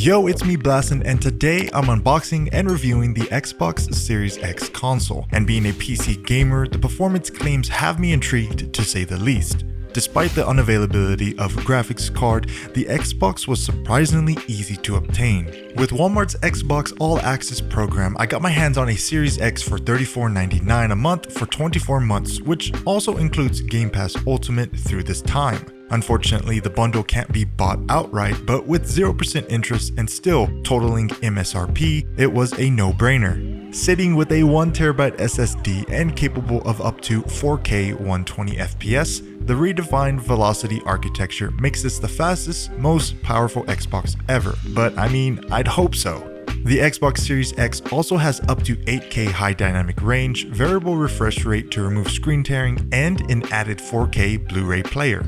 Yo, it's me Blassin, and today I'm unboxing and reviewing the Xbox Series X console. And being a PC gamer, the performance claims have me intrigued to say the least. Despite the unavailability of a graphics card, the Xbox was surprisingly easy to obtain. With Walmart's Xbox All Access program, I got my hands on a Series X for $34.99 a month for 24 months, which also includes Game Pass Ultimate through this time. Unfortunately, the bundle can't be bought outright, but with 0% interest and still totaling MSRP, it was a no-brainer. Sitting with a 1TB SSD and capable of up to 4K 120 FPS, the redefined Velocity architecture makes this the fastest, most powerful Xbox ever. But I mean, I'd hope so. The Xbox Series X also has up to 8K high dynamic range, variable refresh rate to remove screen tearing, and an added 4K Blu-ray player.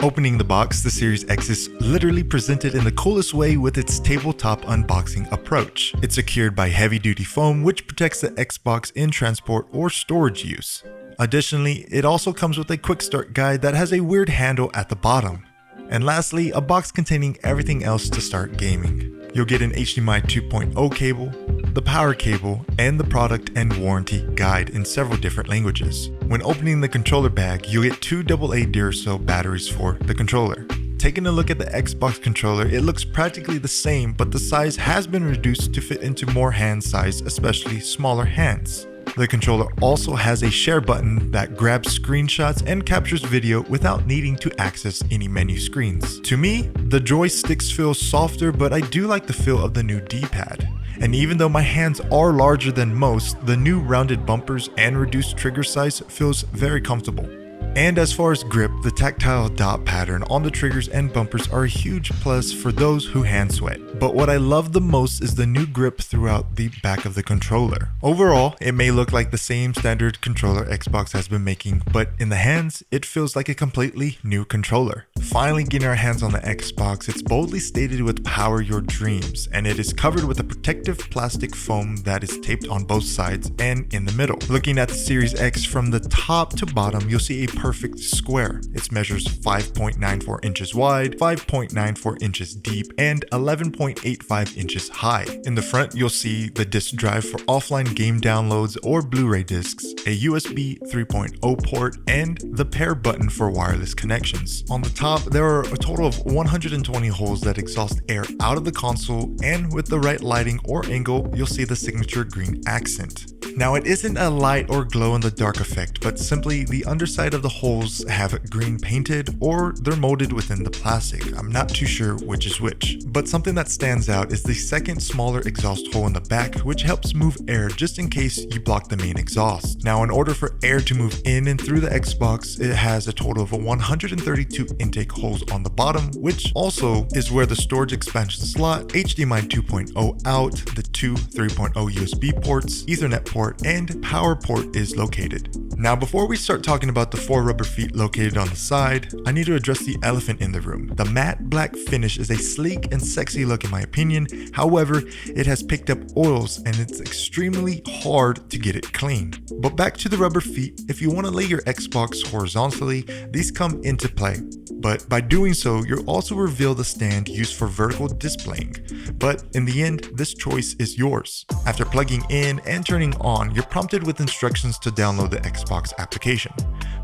Opening the box, the Series X is literally presented in the coolest way with its tabletop unboxing approach. It's secured by heavy-duty foam, which protects the Xbox in transport or storage use. Additionally, it also comes with a quick start guide that has a weird handle at the bottom. And lastly, a box containing everything else to start gaming. You'll get an HDMI 2.0 cable, the power cable, and the product and warranty guide in several different languages. When opening the controller bag, you'll get two AA Duracell batteries for the controller. Taking a look at the Xbox controller, it looks practically the same, but the size has been reduced to fit into more hand size, especially smaller hands. The controller also has a share button that grabs screenshots and captures video without needing to access any menu screens. To me, the joysticks feel softer, but I do like the feel of the new D-pad. And even though my hands are larger than most, the new rounded bumpers and reduced trigger size feels very comfortable. And as far as grip, the tactile dot pattern on the triggers and bumpers are a huge plus for those who hand sweat. But what I love the most is the new grip throughout the back of the controller. Overall, it may look like the same standard controller Xbox has been making, but in the hands, it feels like a completely new controller. Finally getting our hands on the Xbox, it's boldly stated with "Power Your Dreams," and it is covered with a protective plastic foam that is taped on both sides and in the middle. Looking at the Series X from the top to bottom, you'll see a perfect square. It measures 5.94 inches wide, 5.94 inches deep, and 11.85 inches high. In the front, you'll see the disc drive for offline game downloads or Blu-ray discs, a USB 3.0 port, and the pair button for wireless connections. On the top, there are a total of 120 holes that exhaust air out of the console, and with the right lighting or angle, you'll see the signature green accent. Now, it isn't a light or glow in the dark effect, but simply the underside of the holes have green painted or they're molded within the plastic. I'm not too sure which is which. But something that stands out is the second smaller exhaust hole in the back, which helps move air just in case you block the main exhaust. Now, in order for air to move in and through the Xbox, it has a total of 132 intake holes on the bottom, which also is where the storage expansion slot, HDMI 2.0 out, the two 3.0 USB ports, Ethernet port, and power port is located. Now, before we start talking about the four rubber feet located on the side, I need to address the elephant in the room. The matte black finish is a sleek and sexy look in my opinion. However, it has picked up oils and it's extremely hard to get it clean. But back to the rubber feet, if you want to lay your Xbox horizontally, these come into play. But by doing so, you'll also reveal the stand used for vertical displaying. But in the end, this choice is yours. After plugging in and turning on, you're prompted with instructions to download the Xbox application.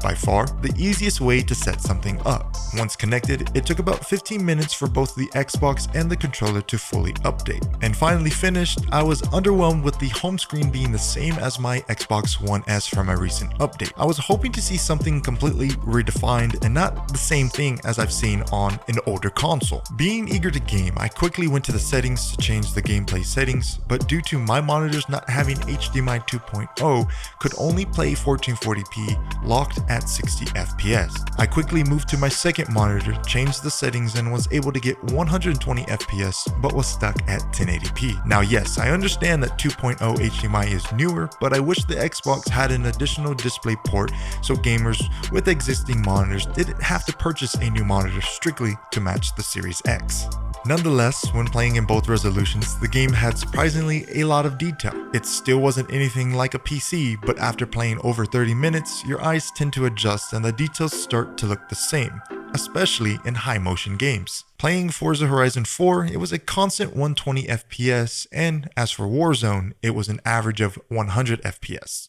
By far, the easiest way to set something up. Once connected, it took about 15 minutes for both the Xbox and the controller to fully update. And finally finished, I was underwhelmed with the home screen being the same as my Xbox One S from a recent update. I was hoping to see something completely redefined and not the same thing as I've seen on an older console. Being eager to game, I quickly went to the settings to change the gameplay settings, but due to my monitors not having HDMI 2.0, could only play 1440p locked at 60 FPS. I quickly moved to my second monitor, changed the settings, and was able to get 120 FPS, but was stuck at 1080p. Now yes, I understand that 2.0 HDMI is newer, but I wish the Xbox had an additional display port so gamers with existing monitors didn't have to purchase a new monitor strictly to match the Series X. Nonetheless, when playing in both resolutions, the game had surprisingly a lot of detail. It still wasn't anything like a PC, but after playing over 30 minutes, your eyes tend to adjust and the details start to look the same. especially in high motion games. Playing Forza Horizon 4, it was a constant 120 FPS, and as for Warzone, it was an average of 100 FPS.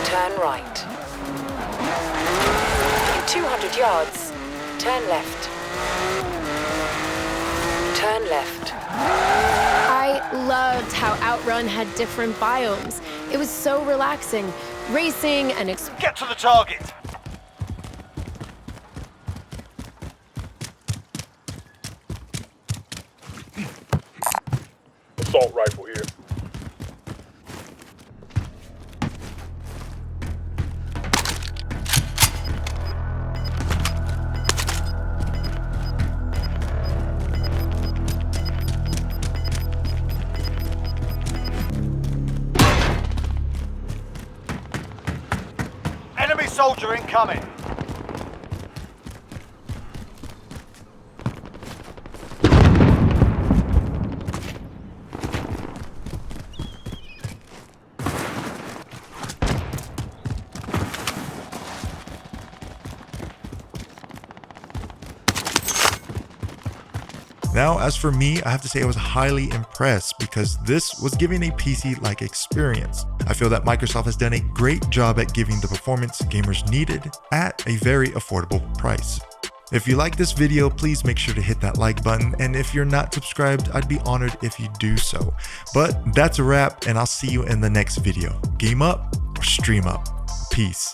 Turn right. In 200 yards, turn left. Turn left. I loved how Outrun had different biomes. It was so relaxing. Racing and Get to the target! Assault rifle here. Enemy soldier incoming! Now, as for me, I have to say I was highly impressed because this was giving a PC-like experience. I feel that Microsoft has done a great job at giving the performance gamers needed at a very affordable price. If you like this video, please make sure to hit that like button, and if you're not subscribed, I'd be honored if you do so. But that's a wrap, and I'll see you in the next video. Game up or stream up. Peace.